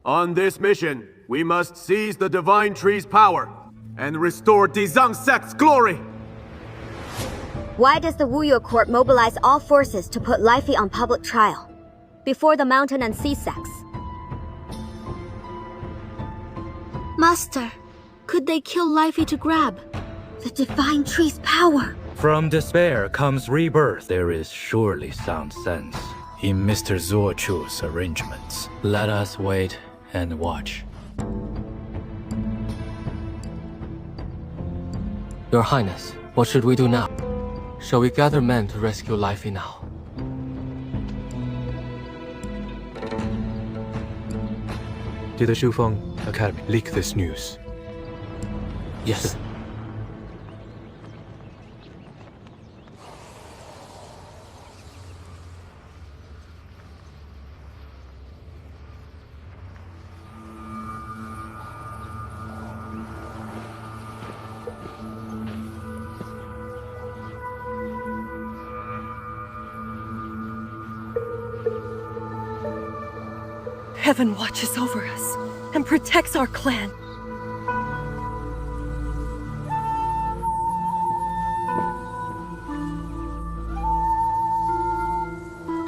On this mission, we must seize the Divine Tree's power and restore Dizang sect's glory! Why does the Wuyue court mobilize all forces to put Lei Fi on public trial? Before the mountain and sea sects? Master, could they kill Lei Fi to grab the Divine Tree's power? From despair comes rebirth. There is surely sound sense in Mr. Zuo Chu's arrangements. Let us wait and watch. Your Highness, what should we do now? Shall we gather men to rescue Lei Fi now? Did the Chufeng Academy leak this news? Yes. Heaven watches over us and protects our clan.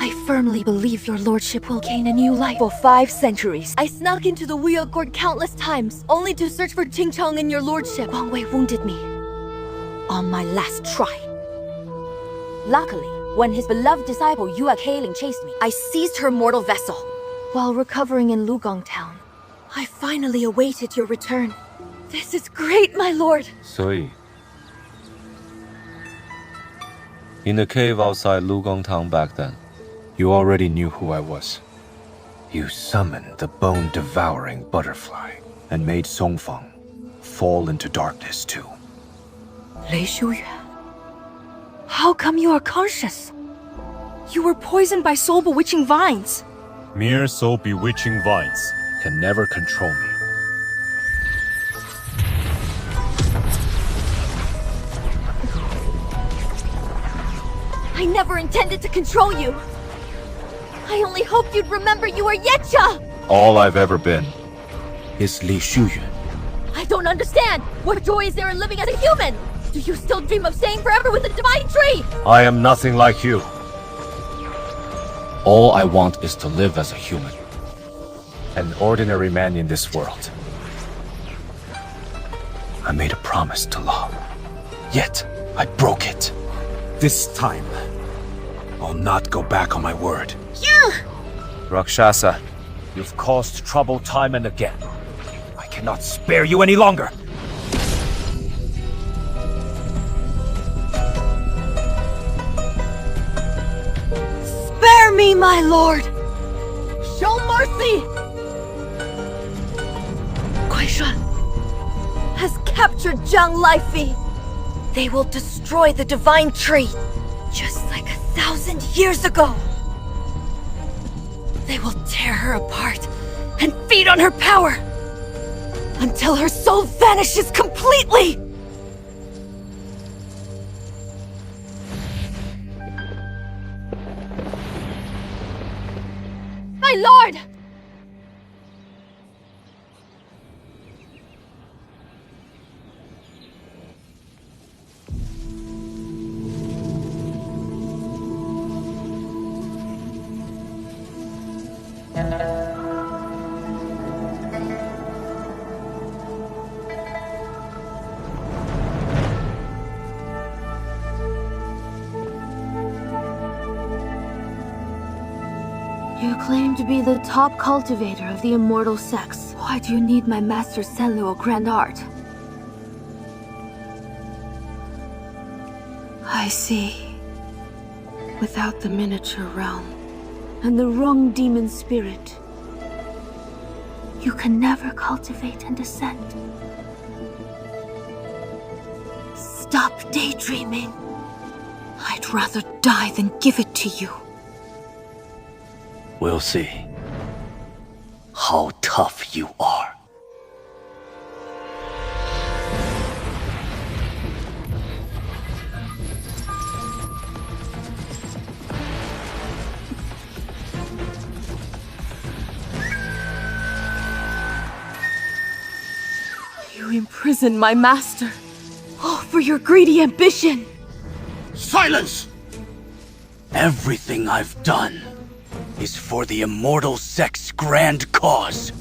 I firmly believe your lordship will gain a new life. For 5 centuries, I snuck into the Wuyue court countless times, only to search for Qingqiu and your lordship. Huawei wounded me on my last try. Luckily, when his beloved disciple YOUKU chased me, I seized her mortal vessel. While recovering in Lugong town, I finally awaited your return. This is great, my lord! 所以 in the cave outside Lugong town back then, you already knew who I was. You summoned the bone-devouring butterfly and made Songfang fall into darkness too. Lei Xiuyuan, how come you are conscious? You were poisoned by soul-bewitching vines. Mere soul-bewitching vines Can never control me. I never intended to control you. I only hoped you'd remember you were Yecha! All I've ever been is Lei Xiuyuan. I don't understand! What joy is there in living as a human? Do you still dream of staying forever with the Divine Tree? I am nothing like you. All I want is to live as a human. An ordinary man in this world. I made a promise to Law, yet I broke it. This time, I'll not go back on my word. Rakshasa, you've caused trouble time and again. I cannot spare you any longer. Spare me, my lord! Show mercy! Quishan has captured Zhang Laifi. They will destroy the Divine Tree, just like 1,000 years ago. They will tear her apart and feed on her power until her soul vanishes completely! My lord! You claim to be the top cultivator of the immortal sects. Why do you need my master Senluo grand art? I see. Without the miniature realm and the wrong demon spirit, you can never cultivate and ascend. Stop daydreaming. I'd rather die than give it to you. We'll see how tough you are. imprison my master. All for your greedy ambition. Silence! Everything I've done is for the immortal sect's grand cause.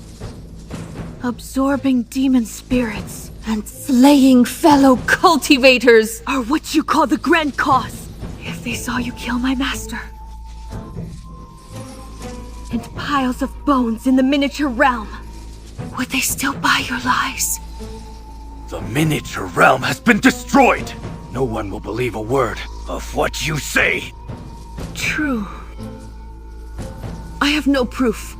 Absorbing demon spirits and slaying fellow cultivators are what you call the grand cause. If they saw you kill my master, and piles of bones in the miniature realm, would they still buy your lies? The miniature realm has been destroyed! No one will believe a word of what you say! True. I have no proof.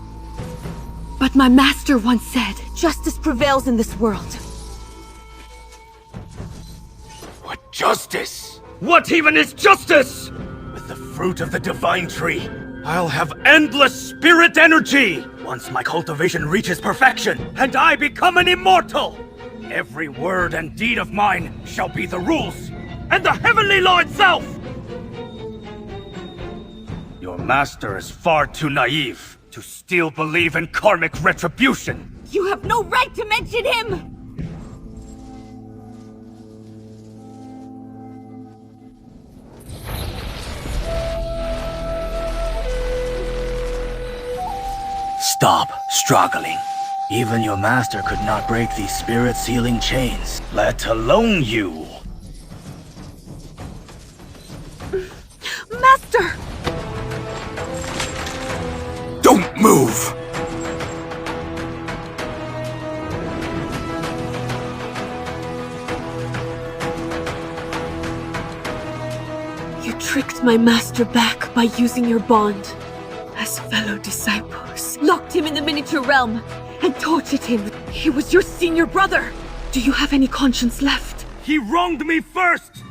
But my master once said, justice prevails in this world. What justice? What even is justice? With the fruit of the divine tree, I'll have endless spirit energy! Once my cultivation reaches perfection, and I become an immortal! Every word and deed of mine shall be the rules, and the heavenly law itself! Your master is far too naive to still believe in karmic retribution! You have no right to mention him! Stop struggling. Even your master could not break these spirit-sealing chains, let alone you. Master! Don't move! You tricked my master back by using your bond as fellow disciples. Locked him in the miniature realm and tortured him. He was your senior brother. Do you have any conscience left? He wronged me first!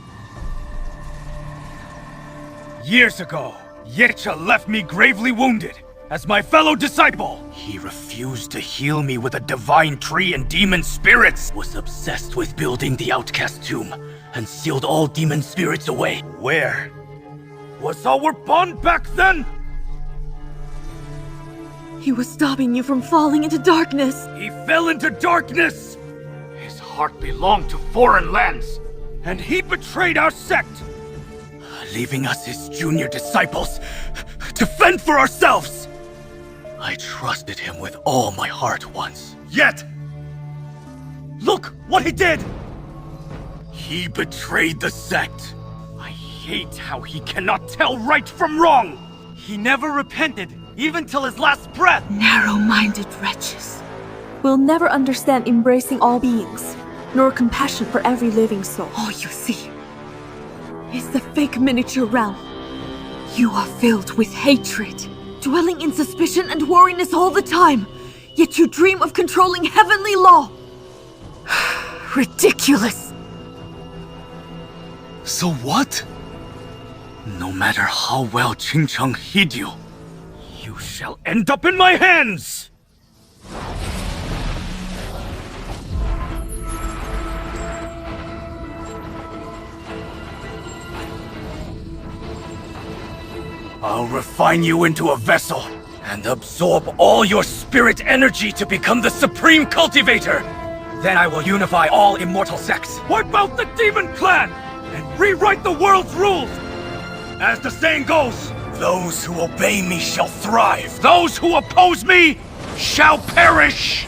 Years ago, Yecha left me gravely wounded as my fellow disciple. He refused to heal me with a divine tree and demon spirits. Was obsessed with building the outcast tomb and sealed all demon spirits away. Where was our bond back then? He was stopping you from falling into darkness. He fell into darkness! His heart belonged to foreign lands, and he betrayed our sect! Leaving us his junior disciples to fend for ourselves! I trusted him with all my heart once. Yet, look what he did! He betrayed the sect. I hate how he cannot tell right from wrong! He never repented, even till his last breath! Narrow-minded wretches. Will never understand embracing all beings, nor compassion for every living soul. All you see is the fake miniature realm. You are filled with hatred, dwelling in suspicion and worriness all the time, yet you dream of controlling heavenly law. Ridiculous! So what? No matter how well Qingqiu heed you, you shall end up in my hands! I'll refine you into a vessel and absorb all your spirit energy to become the supreme cultivator. Then I will unify all immortal sects, wipe out the demon clan, and rewrite the world's rules. As the saying goes, those who obey me shall thrive. Those who oppose me shall perish.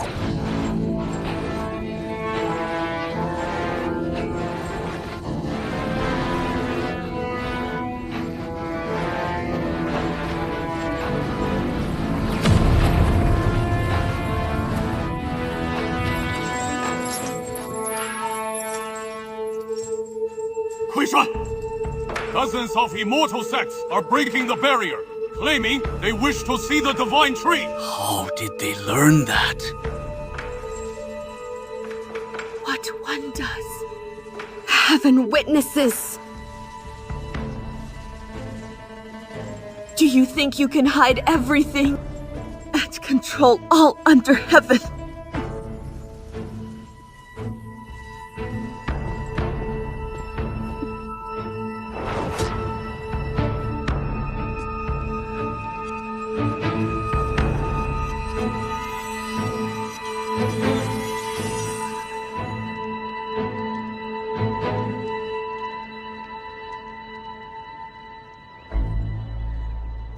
Quishan! Dozens of immortal sects are breaking the barrier, claiming they wish to see the divine tree. How did they learn that? What one does, heaven witnesses. Do you think you can hide everything and control all under heaven?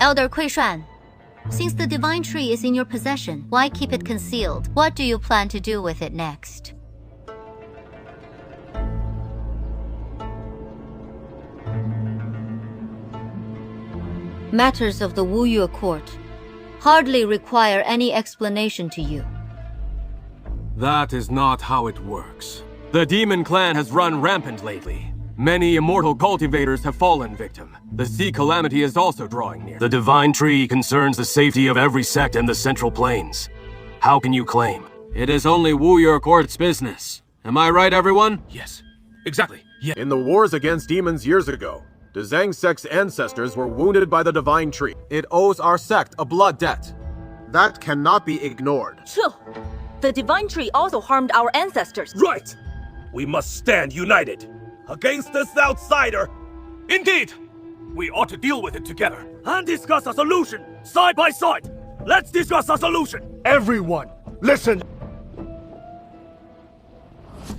Elder Quishan, since the divine tree is in your possession, why keep it concealed? What do you plan to do with it next? Matters of the Wuyue court hardly require any explanation to you. That is not how it works. The demon clan has run rampant lately. Many immortal cultivators have fallen victim. The Sea Calamity is also drawing near. The divine tree concerns the safety of every sect in the Central Plains. How can you claim? It is only Wuyue court's business. Am I right, everyone? Yes, exactly. Yeah. In the wars against demons years ago, the Zhang sect's ancestors were wounded by the divine tree. It owes our sect a blood debt. That cannot be ignored. True. The divine tree also harmed our ancestors. Right! We must stand united against this outsider. Indeed! We ought to deal with it together and discuss a solution, side by side. Let's discuss a solution. Everyone, listen.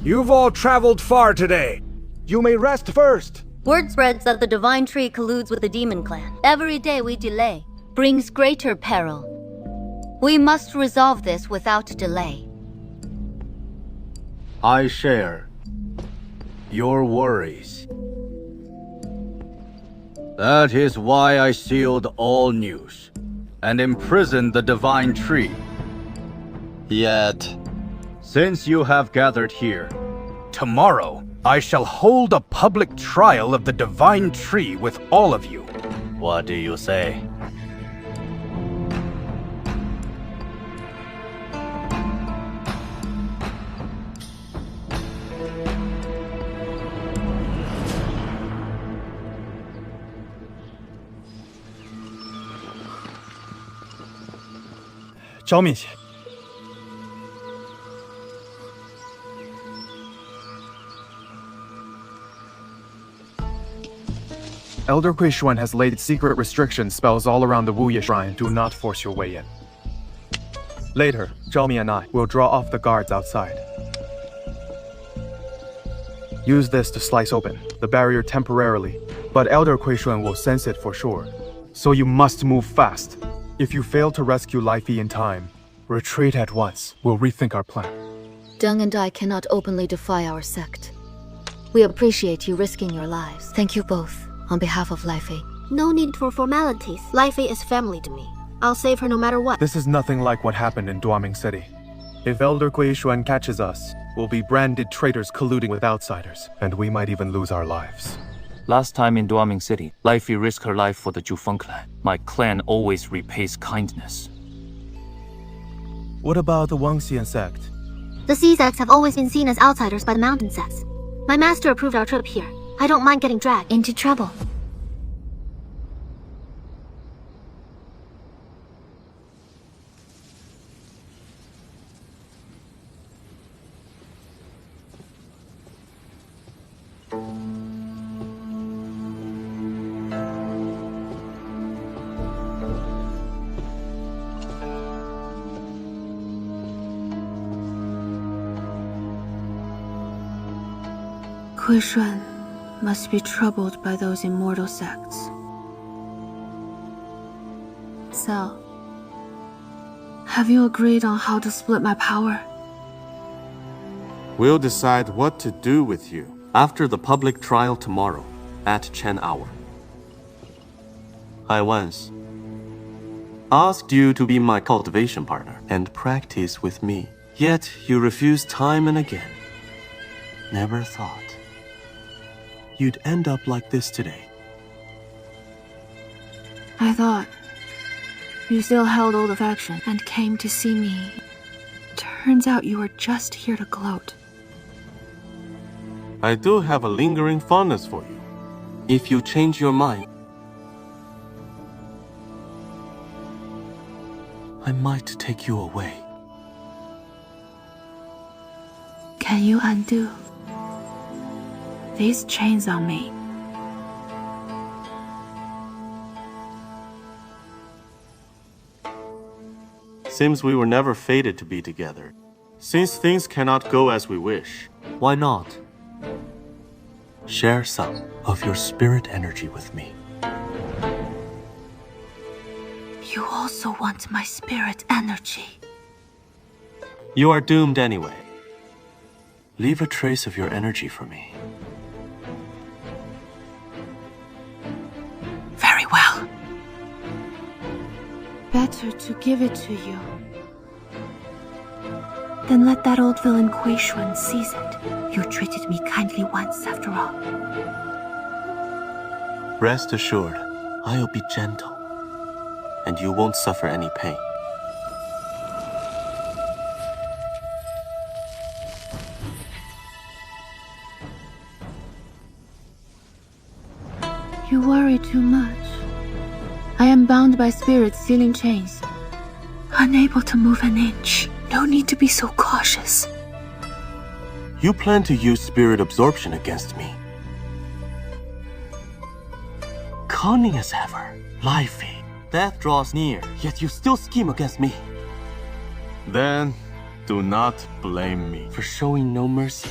You've all traveled far today. You may rest first. Word spreads that the divine tree colludes with the demon clan. Every day we delay brings greater peril. We must resolve this without delay. I share your worries. That is why I sealed all news and imprisoned the divine tree. Yet, since you have gathered here, tomorrow I shall hold a public trial of the divine tree with all of you. What do you say? Elder Quishan has laid secret restriction spells all around the Wuyue Shrine. Do not force your way in. Later, Zhao and I will draw off the guards outside. Use this to slice open the barrier temporarily, but Elder Quishan will sense it for sure. So you must move fast. If you fail to rescue Lei Fi in time, retreat at once. We'll rethink our plan. Zhang and I cannot openly defy our sect. We appreciate you risking your lives. Thank you both, on behalf of Lei Fi. No need for formalities. Lei Fi is family to me. I'll save her no matter what. This is nothing like what happened in Duaming City. If Elder Quishan catches us, we'll be branded traitors colluding with outsiders, and we might even lose our lives. Last time in Duaming City, Lei Fi risked her life for the Chufeng clan. My clan always repays kindness. What about the Wangxian sect? The Sea sects have always been seen as outsiders by the mountain sects. My master approved our trip here. I don't mind getting dragged into trouble. Quishan must be troubled by those immortal sects. So, have you agreed on how to split my power? We'll decide what to do with you after the public trial tomorrow at Chen Hour. I once asked you to be my cultivation partner and practice with me, yet you refused time and again. Never thought you'd end up like this today. I thought you still held old affection and came to see me. Turns out you were just here to gloat. I do have a lingering fondness for you. If you change your mind, I might take you away. Can you undo these chains on me? Seems we were never fated to be together. Since things cannot go as we wish, why not share some of your spirit energy with me? You also want my spirit energy. You are doomed anyway. Leave a trace of your energy for me. Very well. Better to give it to you. Then let that old villain Quishan seize it. You treated me kindly once, after all. Rest assured, I'll be gentle, and you won't suffer any pain. You worry too much. I am bound by spirits sealing chains. Unable to move an inch. No need to be so cautious. You plan to use spirit absorption against me. Cunning as ever, Lei Xiuyuan. Death draws near, yet you still scheme against me. Then, do not blame me. For showing no mercy.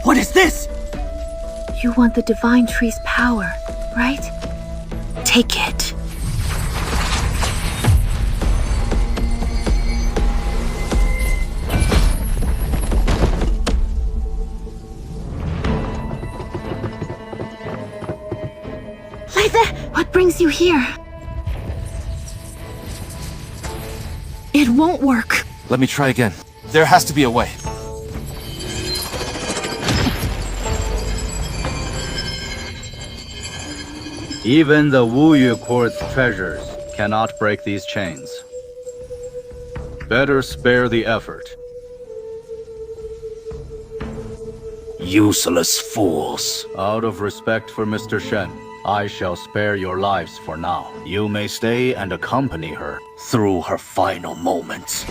What is this? You want the divine tree's power, right? Take it. What brings you here? It won't work. Let me try again. There has to be a way. Even the Wuyu Court's treasures cannot break these chains. Better spare the effort. Useless fools. Out of respect for Mr. Shen, I shall spare your lives for now. You may stay and accompany her through her final moments.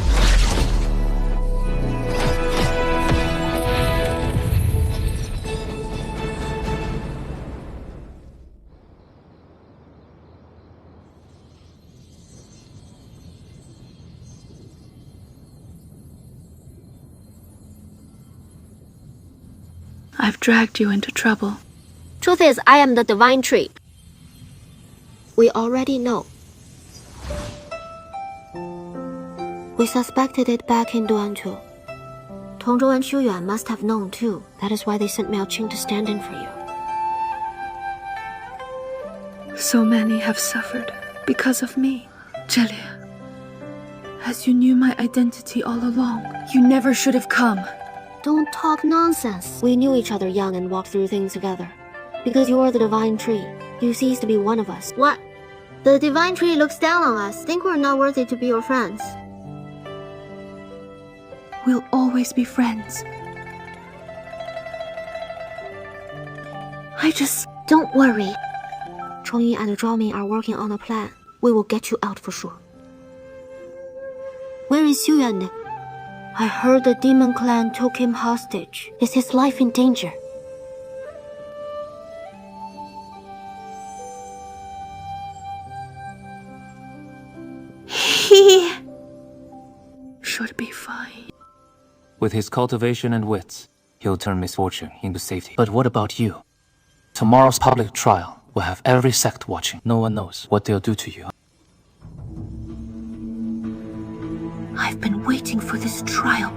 I've dragged you into trouble. Truth is, I am the divine tree. We already know. We suspected it back in Duanzhou. Tongzhou and Xiuyuan must have known too. That is why they sent Miao Qing to stand in for you. So many have suffered because of me. Zhelia, as you knew my identity all along, you never should have come. Don't talk nonsense. We knew each other young and walked through things together. Because you are the divine tree, you cease to be one of us. What? The divine tree looks down on us. Think we're not worthy to be your friends. We'll always be friends. I just... Don't worry. Chongyu and Zhao Ming are working on a plan. We will get you out for sure. Where is Xiuyuan? I heard the demon clan took him hostage. Is his life in danger? He should be fine. With his cultivation and wits, he'll turn misfortune into safety. But what about you? Tomorrow's public trial will have every sect watching. No one knows what they'll do to you. I've been waiting for this trial.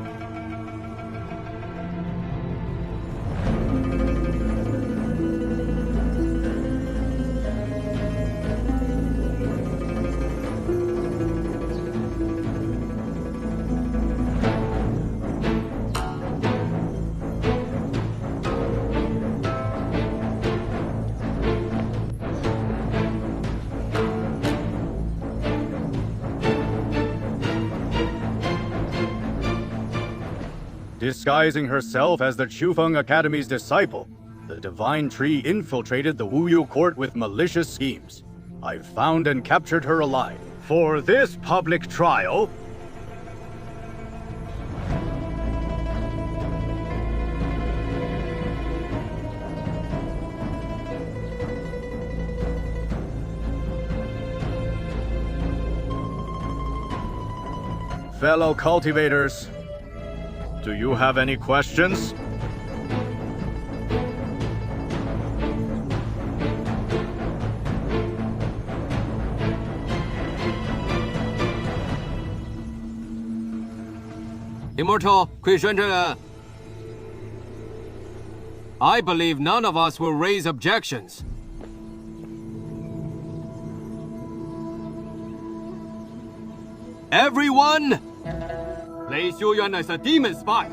Disguising herself as the Chufeng Academy's disciple, the divine tree infiltrated the Wuyu Court with malicious schemes. I've found and captured her alive. For this public trial, Fellow cultivators, do you have any questions? Immortal Quishan, I believe none of us will raise objections. Everyone! Lei Xiuyuan is a demon spy,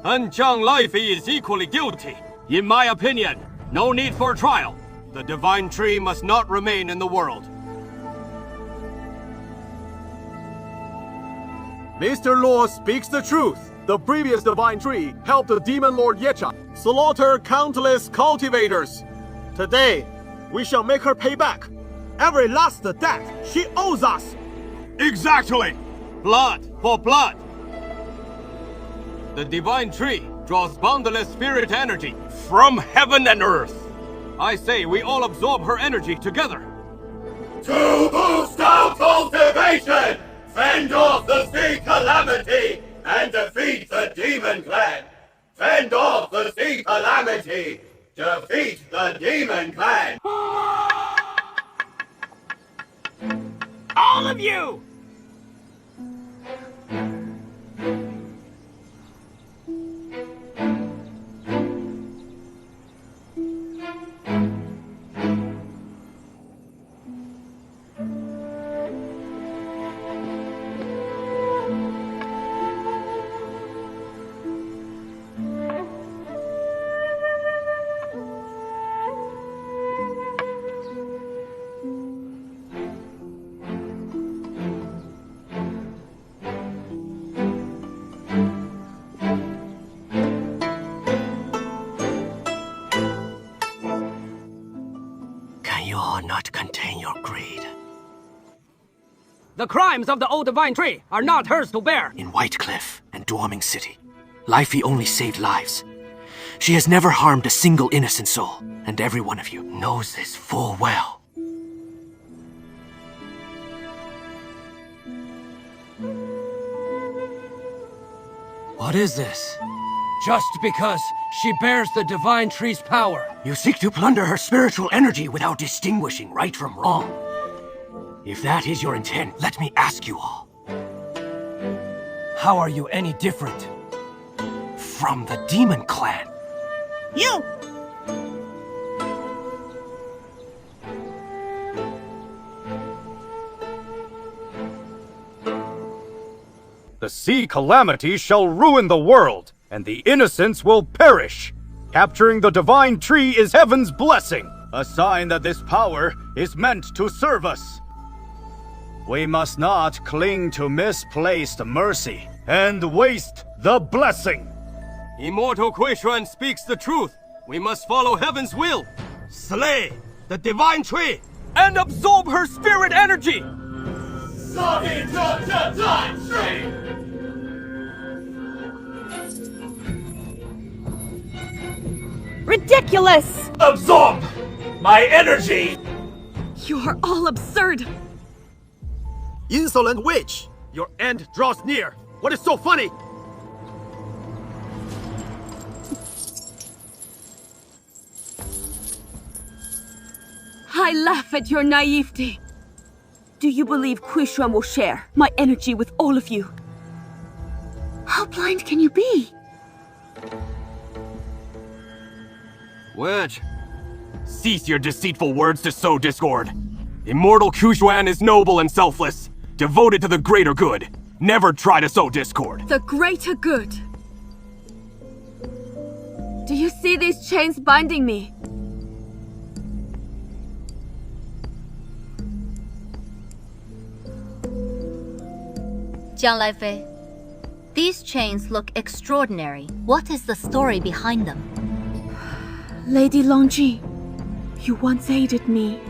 and Zhang Lifi is equally guilty. In my opinion, no need for trial. The divine tree must not remain in the world. Mr. Luo speaks the truth. The previous divine tree helped the demon lord Yecha slaughter countless cultivators. Today, we shall make her pay back every last debt she owes us. Exactly! Blood for blood! The divine tree draws boundless spirit energy from heaven and earth. I say we all absorb her energy together. To boost our cultivation! Fend off the Sea Calamity and defeat the Demon Clan! Fend off the Sea Calamity! Defeat the Demon Clan! All of you! Not contain your greed. The crimes of the old divine tree are not hers to bear. In Whitecliff and Dwarming City, Life only saved lives. She has never harmed a single innocent soul, and every one of you knows this full well. What is this? Just because she bears the divine tree's power. You seek to plunder her spiritual energy without distinguishing right from wrong. If that is your intent, let me ask you all. How are you any different from the Demon Clan? You! The Sea Calamity shall ruin the world, and the innocents will perish. Capturing the divine tree is heaven's blessing, a sign that this power is meant to serve us. We must not cling to misplaced mercy and waste the blessing. Immortal Quishan speaks the truth. We must follow heaven's will. Slay the divine tree and absorb her spirit energy. Divine tree! Ridiculous! Absorb my energy! You are all absurd! Insolent witch! Your end draws near. What is so funny? I laugh at your naivety. Do you believe Quishan will share my energy with all of you? How blind can you be? Witch, cease your deceitful words to sow discord. Immortal Quishan is noble and selfless, devoted to the greater good. Never try to sow discord. The greater good. Do you see these chains binding me? Jiang Laifei, these chains look extraordinary. What is the story behind them? Lady Longji, you once aided me,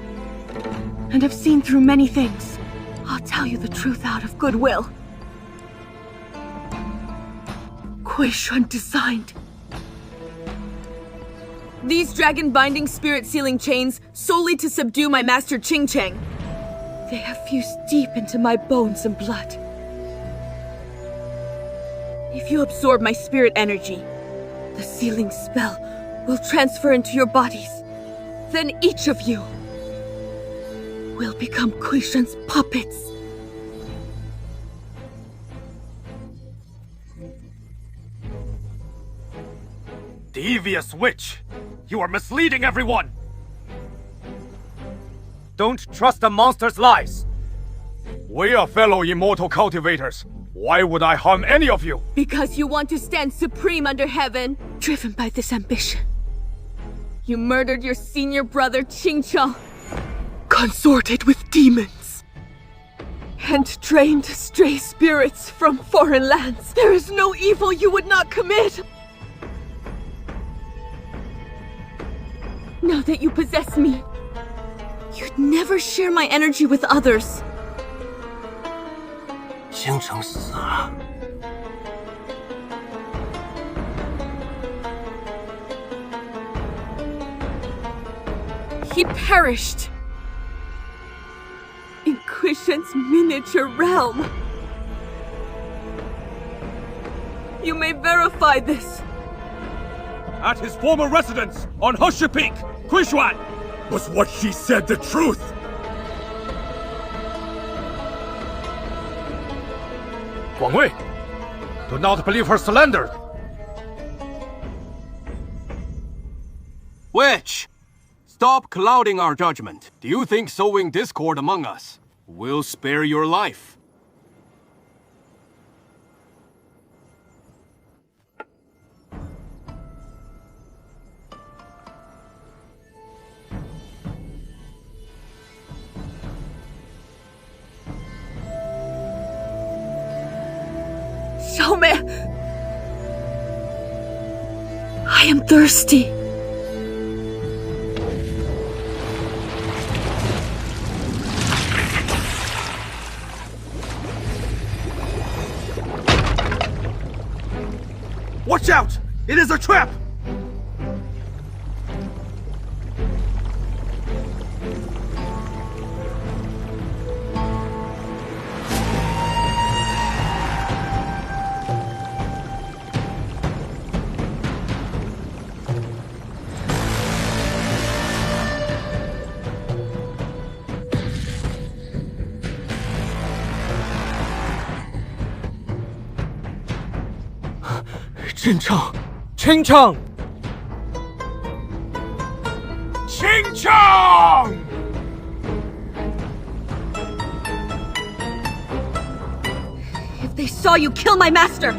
and have seen through many things. I'll tell you the truth out of goodwill. Quishan designed these dragon-binding spirit-sealing chains solely to subdue my master Qingqiu. They have fused deep into my bones and blood. If you absorb my spirit energy, the sealing spell will transfer into your bodies. Then each of you will become Quishan's puppets. Devious witch! You are misleading everyone! Don't trust the monster's lies! We are fellow immortal cultivators. Why would I harm any of you? Because you want to stand supreme under heaven, driven by this ambition. You murdered your senior brother Qingqiu, consorted with demons, and drained stray spirits from foreign lands. There is no evil you would not commit! Now that you possess me, you'd never share my energy with others. 星城死了。 He perished in Quishan's miniature realm. You may verify this. At his former residence on Hushi Peak, Quishan! Was what she said the truth? Huawei, do not believe her slander. Witch! Stop clouding our judgment. Do you think sowing discord among us will spare your life? Xiaomei! I am thirsty. Watch out! It is a trap! Qingqiu! Qingqiu! Qingqiu! If they saw you kill my master,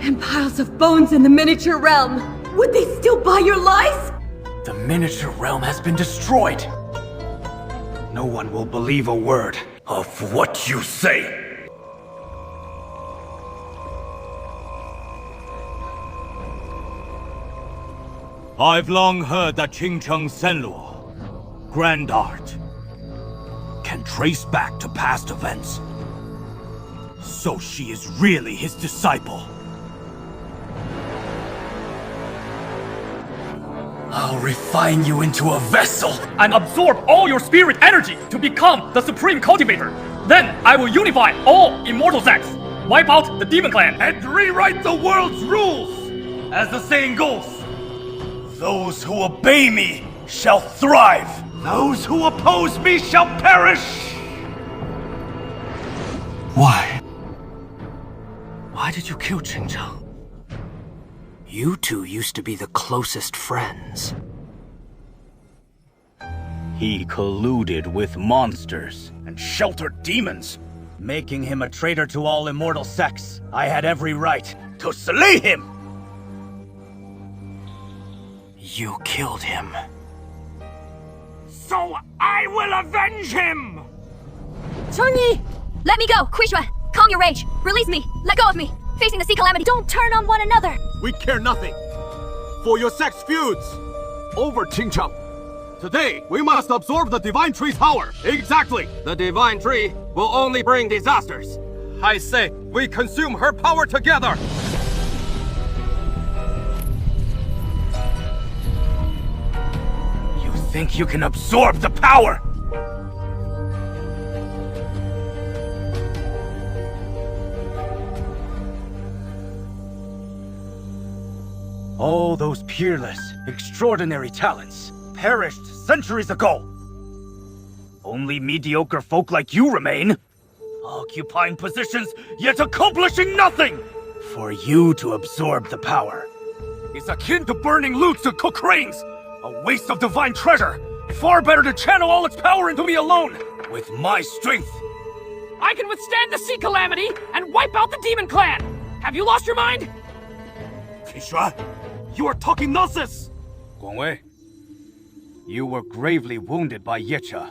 and piles of bones in the miniature realm, would they still buy your lies? The miniature realm has been destroyed. No one will believe a word of what you say. I've long heard that Qingqiu Senluo, Grand Art, can trace back to past events. So she is really his disciple. I'll refine you into a vessel and absorb all your spirit energy to become the supreme cultivator. Then I will unify all immortal sects, wipe out the demon clan, and rewrite the world's rules. As the saying goes, those who obey me shall thrive. Those who oppose me shall perish. Why? Why did you kill Qingqiu? You two used to be the closest friends. He colluded with monsters and sheltered demons, making him a traitor to all immortal sects. I had every right to slay him! You killed him. So I will avenge him! Zhengyi! Let me go! Quishan! Calm your rage! Release me! Let go of me! Facing the Sea Calamity, don't turn on one another! We care nothing for your sex feuds over Qingqiu. Today, we must absorb the Divine Tree's power. Exactly! The Divine Tree will only bring disasters. I say, we consume her power together! You think you can absorb the power? All those peerless, extraordinary talents perished centuries ago. Only mediocre folk like you remain, occupying positions yet accomplishing nothing. For you to absorb the power is akin to burning loot to cook cranes, a waste of divine treasure. Far better to channel all its power into me alone, with my strength. I can withstand the Sea Calamity and wipe out the Demon Clan! Have you lost your mind? Quishan, you are talking nonsense! Guangwei, you were gravely wounded by Yecha,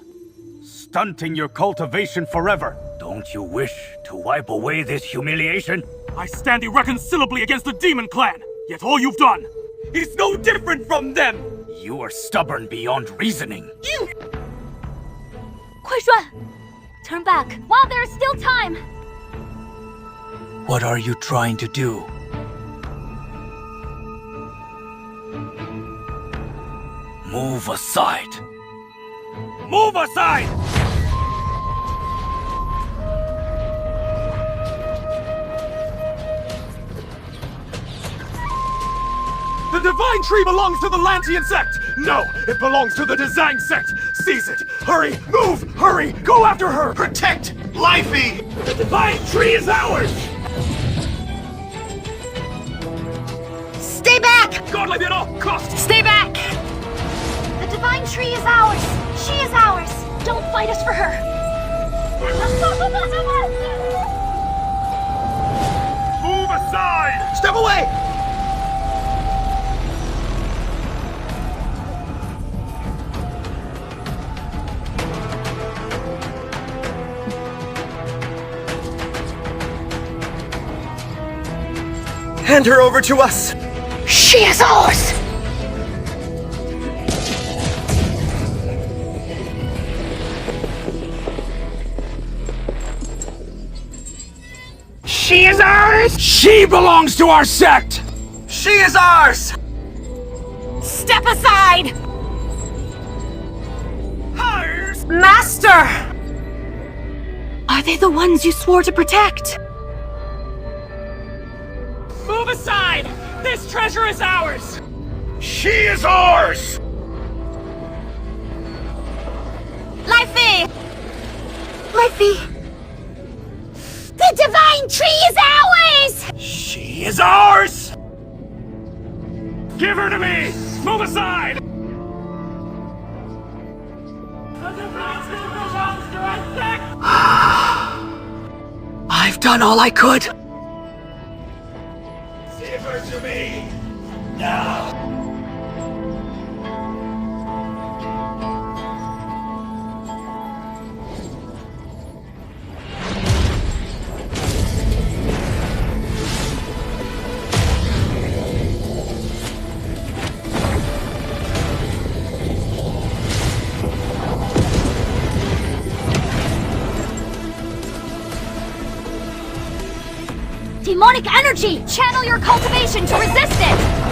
stunting your cultivation forever. Don't you wish to wipe away this humiliation? I stand irreconcilably against the Demon Clan, yet all you've done is no different from them! You are stubborn beyond reasoning. You! Quishan! Turn back, while there is still time! What are you trying to do? Move aside! Move aside! The Divine Tree belongs to the Lantian sect! No, it belongs to the Zhang sect! Seize it! Hurry! Move! Hurry! Go after her! Protect Lifey! The Divine Tree is ours! Stay back! God live at all costs! Stay back! The Divine Tree is ours! She is ours! Don't fight us for her! Move aside! Step away! Hand her over to us! She is ours! She is ours! She belongs to our sect! She is ours! Step aside! Hires! Master! Are they the ones you swore to protect? Move aside! This treasure is ours! She is ours! Lifey! Lifey! The Divine Tree is ours! She is ours! Give her to me! Move aside! I've done all I could! Give her to me! Now! Demonic energy! Channel your cultivation to resist it!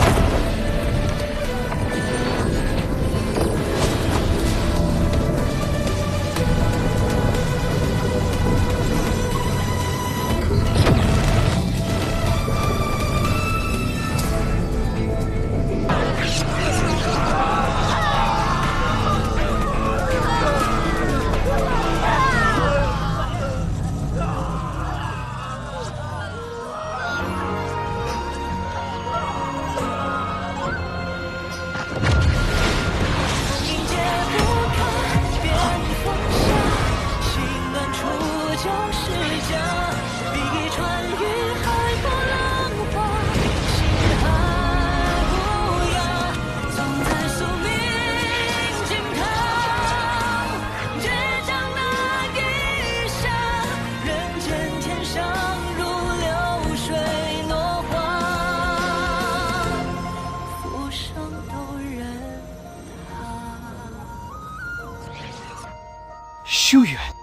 Xiuyuan.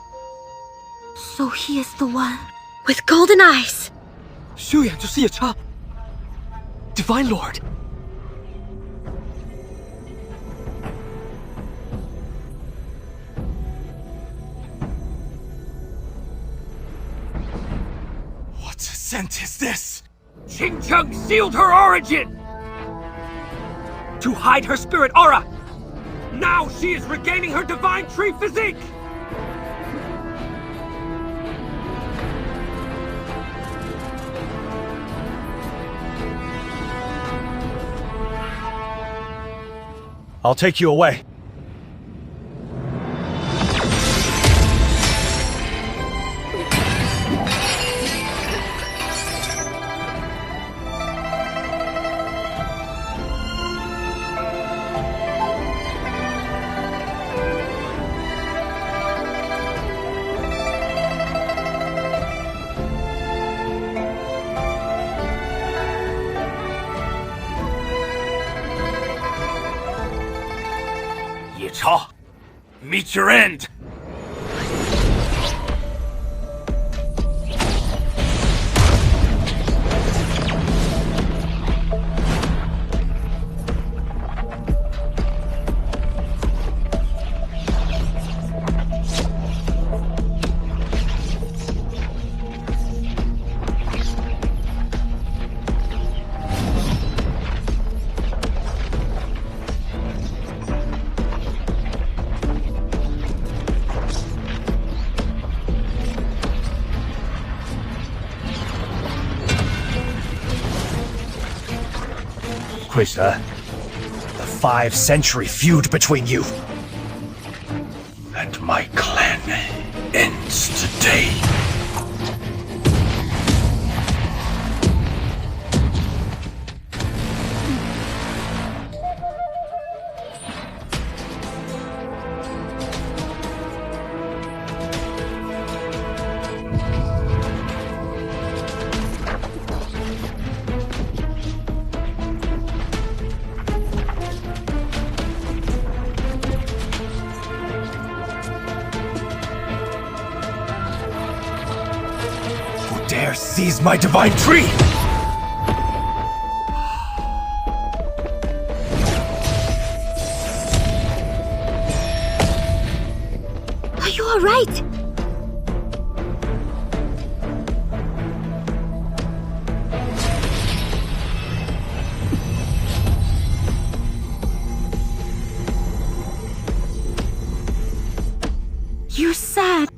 So he is the one with golden eyes. Xiuyuan 就是夜叉 Divine Lord. What scent is this? Qingqiu sealed her origin! to hide her spirit aura. Now she is regaining her divine tree physique! I'll take you away. Meet your end! Quishan, the 5-century feud between you and my clan ends today. Dare seize my divine tree! Are you alright? You're sad.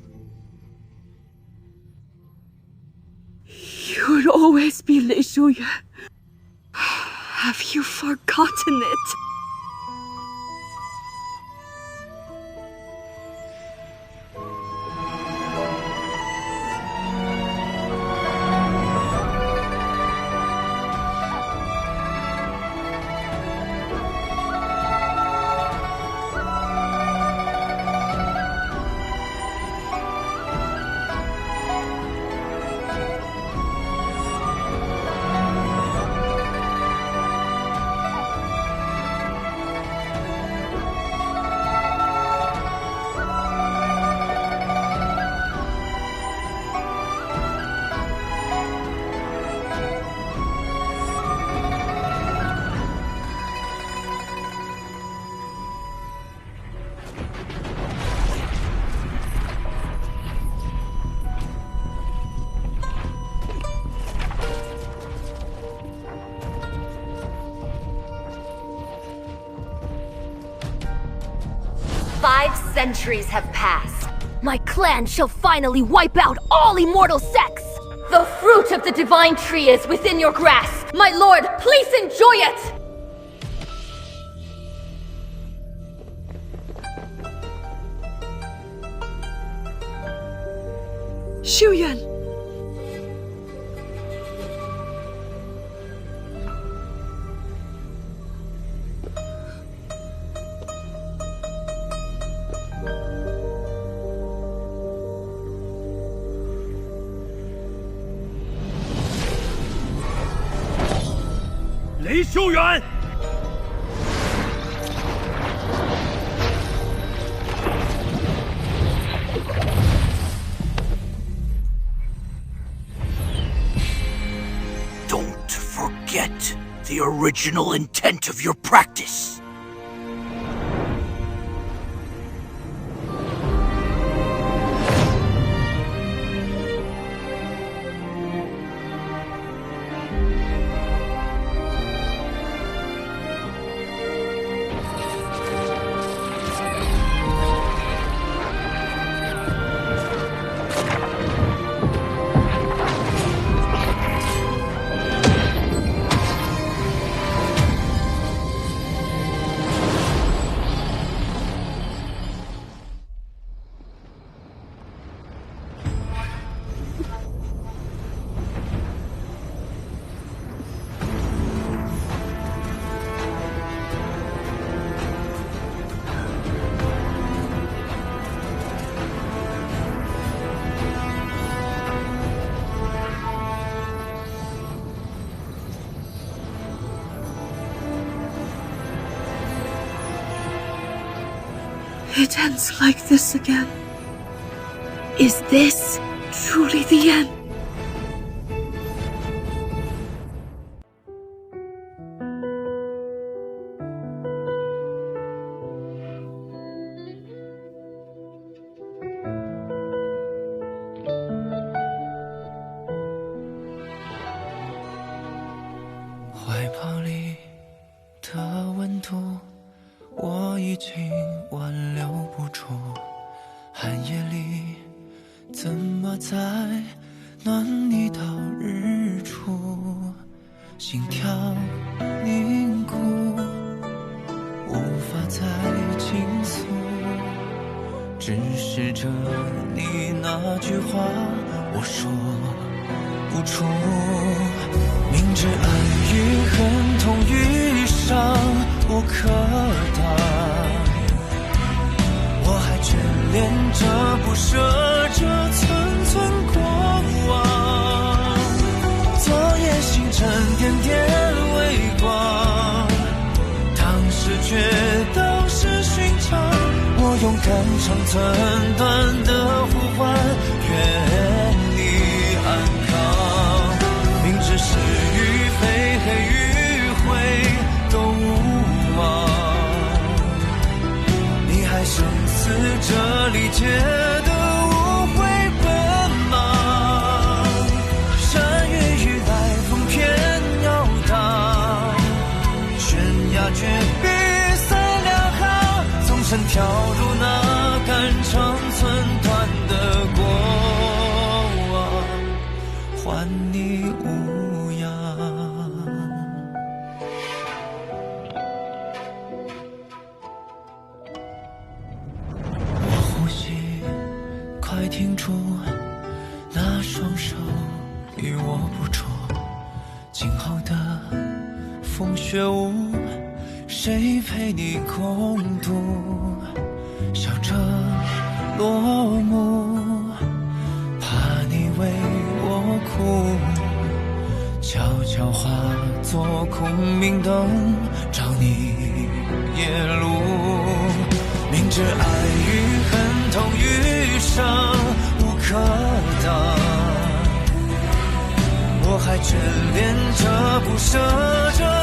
You'd always be Lei Xiuyuan. Have you forgotten it? Centuries have passed. My clan shall finally wipe out all immortal sects! The fruit of the divine tree is within your grasp! My lord, please enjoy it! Xiuyuan! Lei Xiuyuan! Don't forget the original intent of your practice. It ends like this again. Is this truly the end?我还眷恋着不舍着